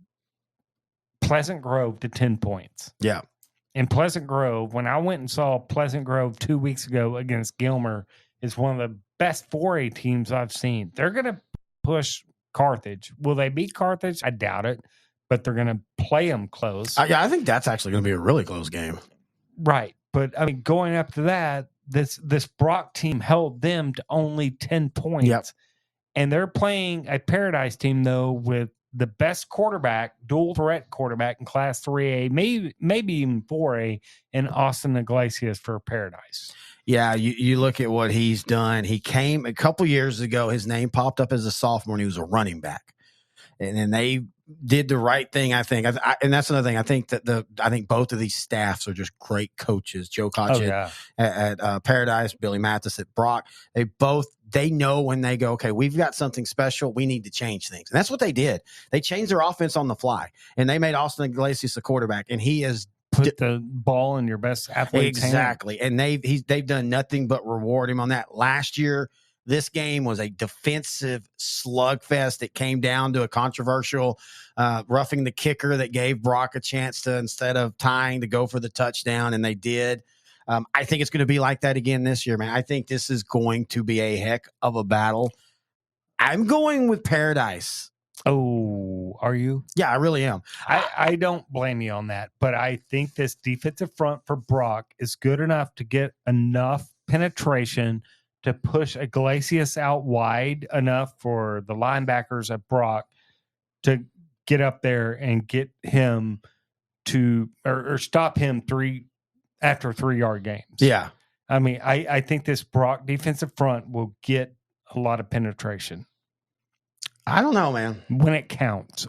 Speaker 3: Pleasant Grove to 10 points.
Speaker 2: Yeah.
Speaker 3: In Pleasant Grove, when I went and saw Pleasant Grove 2 weeks ago against Gilmer, is one of the best 4A teams I've seen. They're going to push Carthage. Will they beat Carthage? I doubt it, but they're going to play them close.
Speaker 2: I think that's actually going to be a really close game.
Speaker 3: Right. But, I mean, going up to that, this Brock team held them to only 10 points.
Speaker 2: Yep.
Speaker 3: And they're playing a Paradise team, though, with the best quarterback, dual threat quarterback in Class 3A, maybe even 4A, in Austin Iglesias for Paradise.
Speaker 2: Yeah, you look at what he's done. He came a couple years ago. His name popped up as a sophomore, and he was a running back. And then they did the right thing, I think. And that's another thing. I think I think both of these staffs are just great coaches. Joe Koch at Paradise, Billy Mathis at Brock. They know when they go, okay, we've got something special. We need to change things. And that's what they did. They changed their offense on the fly, and they made Austin Iglesias a quarterback, and he has
Speaker 3: put the ball in your best athlete's
Speaker 2: exactly.
Speaker 3: hand.
Speaker 2: And they've done nothing but reward him on that. Last year, this game was a defensive slugfest. It came down to a controversial roughing the kicker that gave Brock a chance to, instead of tying, to go for the touchdown, and they did. I think it's going to be like that again this year, man. I think this is going to be a heck of a battle. I'm going with Paradise.
Speaker 3: Oh, are you?
Speaker 2: Yeah, I really am.
Speaker 3: I don't blame you on that, but I think this defensive front for Brock is good enough to get enough penetration to push Iglesias out wide enough for the linebackers at Brock to get up there and get him to or stop him 3 after 3-yard games.
Speaker 2: Yeah.
Speaker 3: I mean, I think this Brock defensive front will get a lot of penetration.
Speaker 2: I don't know, man.
Speaker 3: When it counts.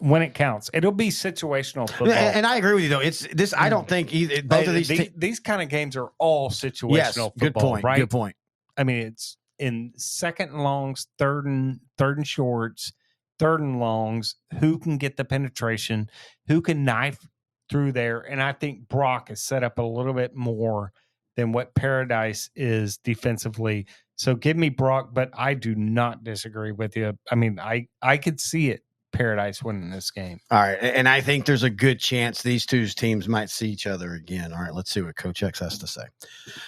Speaker 3: It'll be situational football.
Speaker 2: And I agree with you, though. It's this. I don't think either. Both of
Speaker 3: these kind of games are all situational
Speaker 2: yes,
Speaker 3: football.
Speaker 2: good point.
Speaker 3: Right?
Speaker 2: Good point.
Speaker 3: I mean, it's in second and longs, third and shorts, third and longs. Who can get the penetration? Who can knife through there? And I think Brock is set up a little bit more than what Paradise is defensively. So give me Brock, but I do not disagree with you. I mean, I could see it, Paradise winning this game.
Speaker 2: All right. And I think there's a good chance these two teams might see each other again. All right. Let's see what Coach X has to say.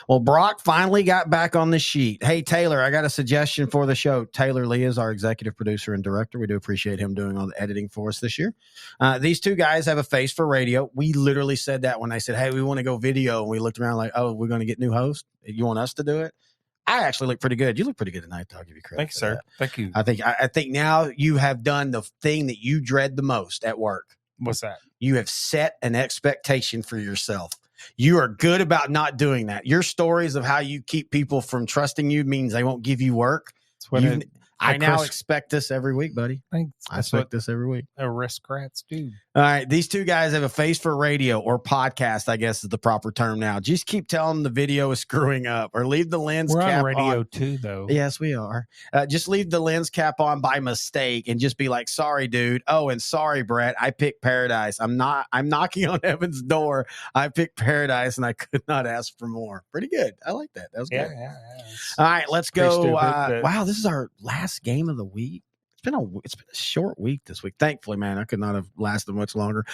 Speaker 2: Well, Brock finally got back on the sheet. Hey, Taylor, I got a suggestion for the show. Taylor Lee is our executive producer and director. We do appreciate him doing all the editing for us this year. These two guys have a face for radio. We literally said that when they said, hey, we want to go video. And we looked around like, oh, we're going to get new hosts. You want us to do it? I actually look pretty good. You look pretty good tonight, though. I'll give you credit.
Speaker 3: Thanks, sir. Thank you.
Speaker 2: I think now you have done the thing that you dread the most at work.
Speaker 3: What's that?
Speaker 2: You have set an expectation for yourself. You are good about not doing that. Your stories of how you keep people from trusting you means they won't give you work.
Speaker 3: That's what
Speaker 2: I now expect this every week, buddy. I expect this every week.
Speaker 3: Aristocrats do.
Speaker 2: All right. These two guys have a face for radio or podcast, I guess is the proper term now. Just keep telling them the video is screwing up or leave the lens
Speaker 3: cap on.
Speaker 2: We're
Speaker 3: on radio too, though.
Speaker 2: Yes, we are. Just leave the lens cap on by mistake and just be like, sorry, dude. Oh, and sorry, Brett. I picked Paradise. I'm knocking on heaven's door. I picked Paradise and I could not ask for more. Pretty good. I like that. That was good.
Speaker 3: Yeah.
Speaker 2: All right, let's go.
Speaker 3: Stupid,
Speaker 2: wow, this is our last game of the week. It's been a short week this week. Thankfully, man, I could not have lasted much longer.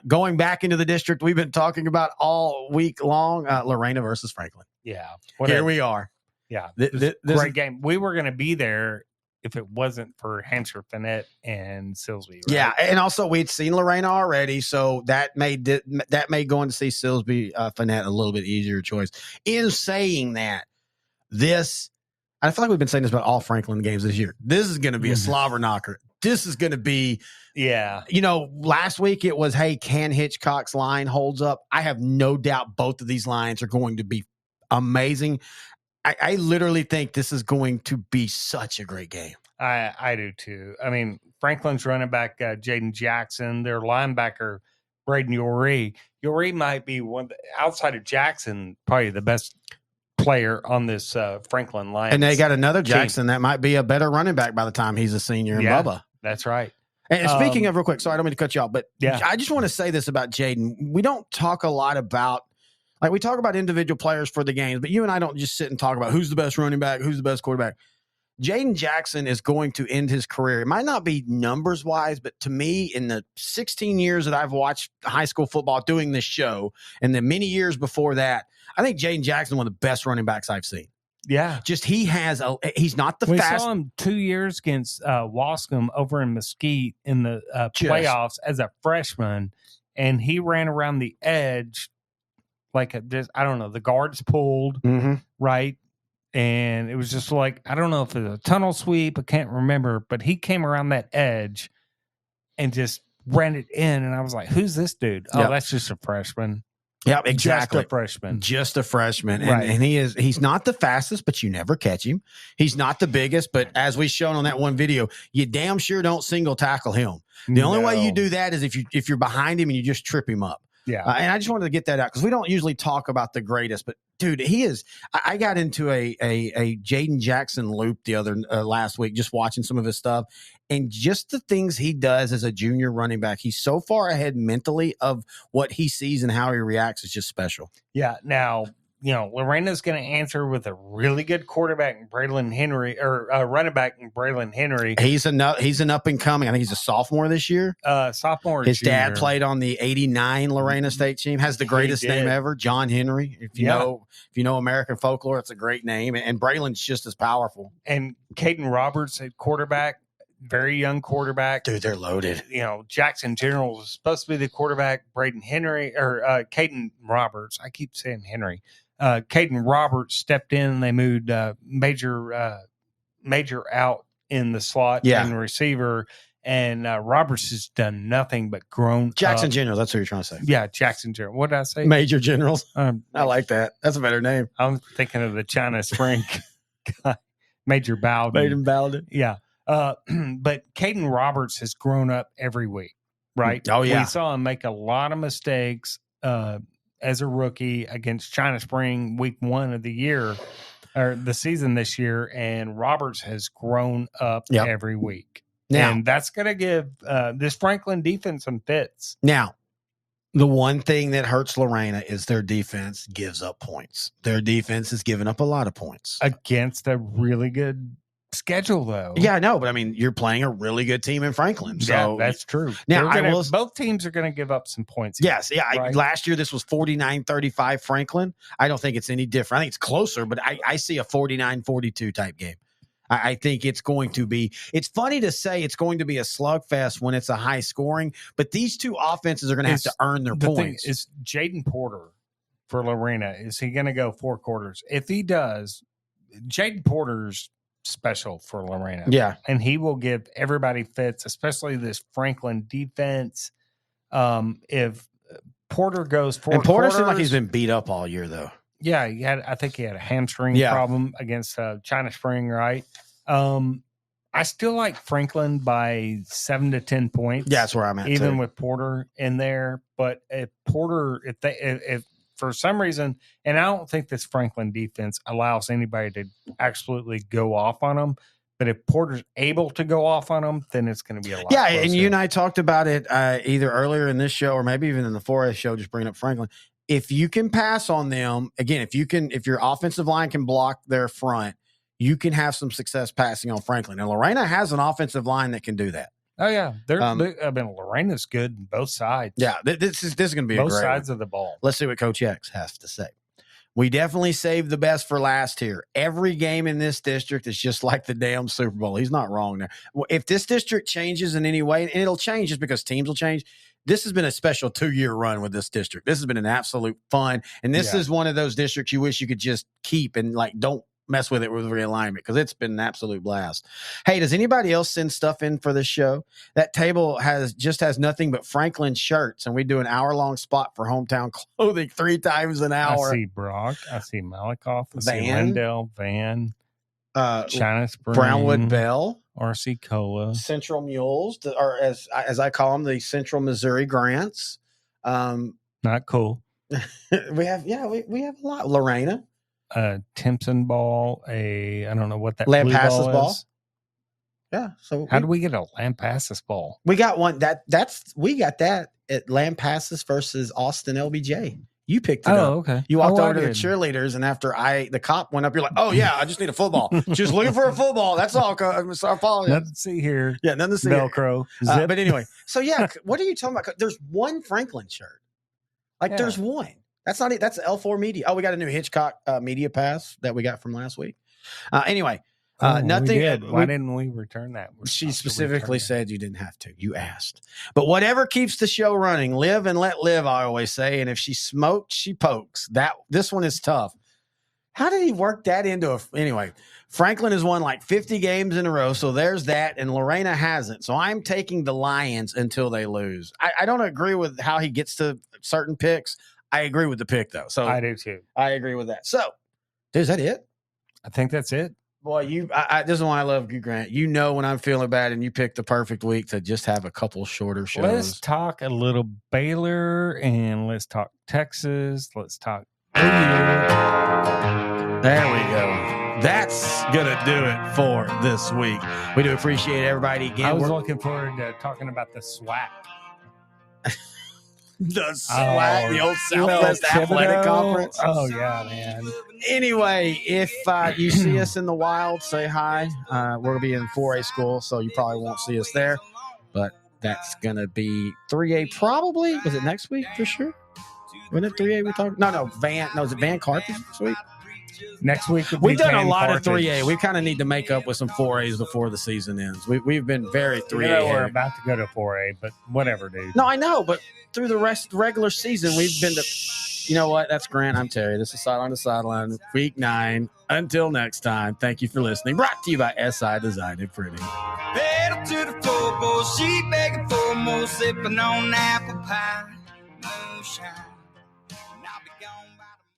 Speaker 2: Going back into the district we've been talking about all week long, Lorena versus Franklin.
Speaker 3: Yeah.
Speaker 2: Here we are.
Speaker 3: Yeah.
Speaker 2: This
Speaker 3: great game. We were going to be there if it wasn't for Hampshire Finette and Silsby. Right?
Speaker 2: Yeah. And also we'd seen Lorena already. So that made going to see Silsby Finette a little bit easier choice. In saying that, I feel like we've been saying this about all Franklin games this year. This is going to be a slobber knocker. This is going to be, last week it was, hey, can Hitchcock's line holds up? I have no doubt both of these lines are going to be amazing. I literally think this is going to be such a great game.
Speaker 3: I do too. I mean, Franklin's running back, Jaden Jackson, their linebacker, Braden Yoree. Yoree might be outside of Jackson, probably the best player on this Franklin line.
Speaker 2: And they got another Jackson that might be a better running back by the time he's a senior in Bubba.
Speaker 3: That's right.
Speaker 2: And speaking of real quick, sorry, I don't mean to cut you off, but
Speaker 3: yeah.
Speaker 2: I just want to say this about Jaden. We don't talk a lot about, we talk about individual players for the games, but you and I don't just sit and talk about who's the best running back, who's the best quarterback. Jaden Jackson is going to end his career. It might not be numbers wise, but to me, in the 16 years that I've watched high school football doing this show, and the many years before that, I think Jaden Jackson is one of the best running backs I've seen.
Speaker 3: Yeah.
Speaker 2: Just he's not the fast.
Speaker 3: We saw him 2 years against Wascom over in Mesquite in the playoffs as a freshman, and he ran around the edge like I don't know, the guards pulled, right? And it was just like, I don't know if it was a tunnel sweep, I can't remember, but he came around that edge and just ran it in, and I was like, who's this dude? Oh, that's just a freshman.
Speaker 2: Yeah, exactly.
Speaker 3: Just a freshman.
Speaker 2: And,
Speaker 3: right.
Speaker 2: And he's not the fastest, but you never catch him. He's not the biggest, but as we've shown on that one video, you damn sure don't single tackle him. The only way you do that is if you're behind him and you just trip him up.
Speaker 3: Yeah.
Speaker 2: And I just wanted to get that out because we don't usually talk about the greatest, but dude, he is. I got into a Jaden Jackson loop the other last week, just watching some of his stuff, and just the things he does as a junior running back. He's so far ahead mentally of what he sees and how he reacts is just special.
Speaker 3: Yeah. Now, Lorena's going to answer with a really good quarterback, Braylon Henry, or running back, Braylon Henry.
Speaker 2: He's an up and coming. I think he's a sophomore this year.
Speaker 3: Sophomore.
Speaker 2: His dad played on the '89 Lorena State team. Has the greatest name ever, John Henry. If you know American folklore, it's a great name. And Braylon's just as powerful.
Speaker 3: And Caden Roberts at quarterback. Very young quarterback.
Speaker 2: Dude, they're loaded.
Speaker 3: Jackson General was supposed to be the quarterback. Braden Henry or Caden Roberts. I keep saying Henry. Caden Roberts stepped in and they moved Major out in the slot and receiver. And Roberts has done nothing but grown
Speaker 2: Jackson
Speaker 3: up.
Speaker 2: Generals. That's what you're trying to say.
Speaker 3: Yeah, Jackson General. What did I say?
Speaker 2: Major Generals.
Speaker 3: I
Speaker 2: like that. That's a better name.
Speaker 3: I'm thinking of the China Spring guy, Major Bowden.
Speaker 2: Major Bowden.
Speaker 3: Yeah. But Caden Roberts has grown up every week, right?
Speaker 2: Oh, yeah.
Speaker 3: We saw him make a lot of mistakes as a rookie against China Spring week 1 of the year or the season this year. And Roberts has grown up every week.
Speaker 2: Now,
Speaker 3: and that's going to give this Franklin defense some fits.
Speaker 2: Now, the one thing that hurts Lorena is their defense gives up points. Their defense is giving up a lot of points.
Speaker 3: Against a really good schedule, though.
Speaker 2: Yeah, I know, but I mean, you're playing a really good team in Franklin. So
Speaker 3: yeah, that's true.
Speaker 2: Now,
Speaker 3: both teams are going to give up some points.
Speaker 2: Yes, yeah.
Speaker 3: Right?
Speaker 2: Last year, this was 49-35 Franklin. I don't think it's any different. I think it's closer, but I see a 49-42 type game. I think it's going to be – it's funny to say it's going to be a slugfest when it's a high scoring, but these two offenses are going to have to earn their points.
Speaker 3: Is Jaden Porter for Lorena, is he going to go 4 quarters? If he does, Jaden Porter's special for Lorena.
Speaker 2: Yeah.
Speaker 3: And he will give everybody fits, especially this Franklin defense. If Porter goes 4
Speaker 2: and Porter
Speaker 3: quarters,
Speaker 2: seems like he's been beat up all year, though.
Speaker 3: Yeah, I think he had a hamstring problem against China Spring, right? I still like Franklin by 7 to 10 points.
Speaker 2: Yeah, that's where I'm at.
Speaker 3: Even
Speaker 2: too.
Speaker 3: with Porter in there. But if for some reason, and I don't think this Franklin defense allows anybody to absolutely go off on them. But if Porter's able to go off on them, then it's going to be a lot.
Speaker 2: Yeah,
Speaker 3: closer.
Speaker 2: and you and I talked about it either earlier in this show or maybe even in the 4A show, just bringing up Franklin. If you can pass on them, again, if your offensive line can block their front, you can have some success passing on Franklin. And Lorena has an offensive line that can do that.
Speaker 3: Oh yeah, Lorena's good on both sides.
Speaker 2: Yeah, this is going to be
Speaker 3: both
Speaker 2: a great
Speaker 3: sides
Speaker 2: one.
Speaker 3: of the ball.
Speaker 2: Let's see what Coach X has to say. We definitely saved the best for last here. Every game in this district is just like the damn Super Bowl. He's not wrong there. Well, if this district changes in any way, and it'll change just because teams will change. This has been a special 2-year run with this district. This has been an absolute fun. And this is one of those districts you wish you could just keep and don't mess with it with realignment because it's been an absolute blast. Hey, does anybody else send stuff in for this show? That table has nothing but Franklin shirts, and we do an hour-long spot for hometown clothing 3 times an hour.
Speaker 3: I see Brock. I see Malikoff. I see
Speaker 2: Van.
Speaker 3: Lindell. Van. China Spring.
Speaker 2: Brownwood Bell.
Speaker 3: RC Cola.
Speaker 2: Central Mules, or as I call them, the Central Missouri Grants.
Speaker 3: Not cool.
Speaker 2: We have a lot. Lorena.
Speaker 3: Timpson ball. I don't know what that
Speaker 2: Lampasas
Speaker 3: blue
Speaker 2: ball.
Speaker 3: is.
Speaker 2: Yeah. So
Speaker 3: how do we get a Lampasas ball?
Speaker 2: We got one we got that at Lampasas versus Austin LBJ. You picked it up.
Speaker 3: Okay.
Speaker 2: You walked over to the cheerleaders, and after the cop went up, you're like, "Oh yeah, I just need a football. Just looking for a football. That's all." I'm sorry,
Speaker 3: nothing to see here.
Speaker 2: Yeah, nothing to see.
Speaker 3: Velcro.
Speaker 2: But anyway, so yeah, what are you talking about? There's one Franklin shirt. There's one. That's not it. That's L4 Media. Oh, we got a new Hitchcock media pass that we got from last week. Anyway. Nothing.
Speaker 3: Why didn't we return that?
Speaker 2: She specifically said you didn't have to. You asked. But whatever keeps the show running, live and let live, I always say. And if she smokes, she pokes. This one is tough. How did he work that into anyway? Franklin has won 50 games in a row, so there's that, and Lorena hasn't. So I'm taking the Lions until they lose. I don't agree with how he gets to certain picks. I agree with the pick, though. So
Speaker 3: I do, too.
Speaker 2: I agree with that. So, is that it?
Speaker 3: I think that's it.
Speaker 2: Boy, this is why I love you, Grant. You know when I'm feeling bad, and you pick the perfect week to just have a couple shorter shows.
Speaker 3: Let's talk a little Baylor, and let's talk Texas. Let's talk.
Speaker 2: There we go. That's going to do it for this week. We do appreciate everybody again.
Speaker 3: I was looking forward to talking about the SWAC.
Speaker 2: The SWAC, the old Southwest Athletic Conference.
Speaker 3: Oh, yeah, man.
Speaker 2: Anyway, if you see us in the wild, say hi. We're going to be in 4A school, so you probably won't see us there. But that's going to be 3A probably. Was it next week for sure? Wasn't it 3A we talked? No, Van. No, is it Van Carthage this week?
Speaker 3: Next week
Speaker 2: we've done a lot of 3A. We kind of need to make up with some 4As before the season ends. We've been very 3A.
Speaker 3: We're about to go to 4A, but whatever, dude.
Speaker 2: No, I know, but through the regular season, we've been to You know what? That's Grant. I'm Terry. This is Sideline to Sideline, Week 9. Until next time, thank you for listening. Brought to you by SI Design and Printing.
Speaker 6: Pedal to the floorboard, she begging for more, sipping on apple pie, moonshine.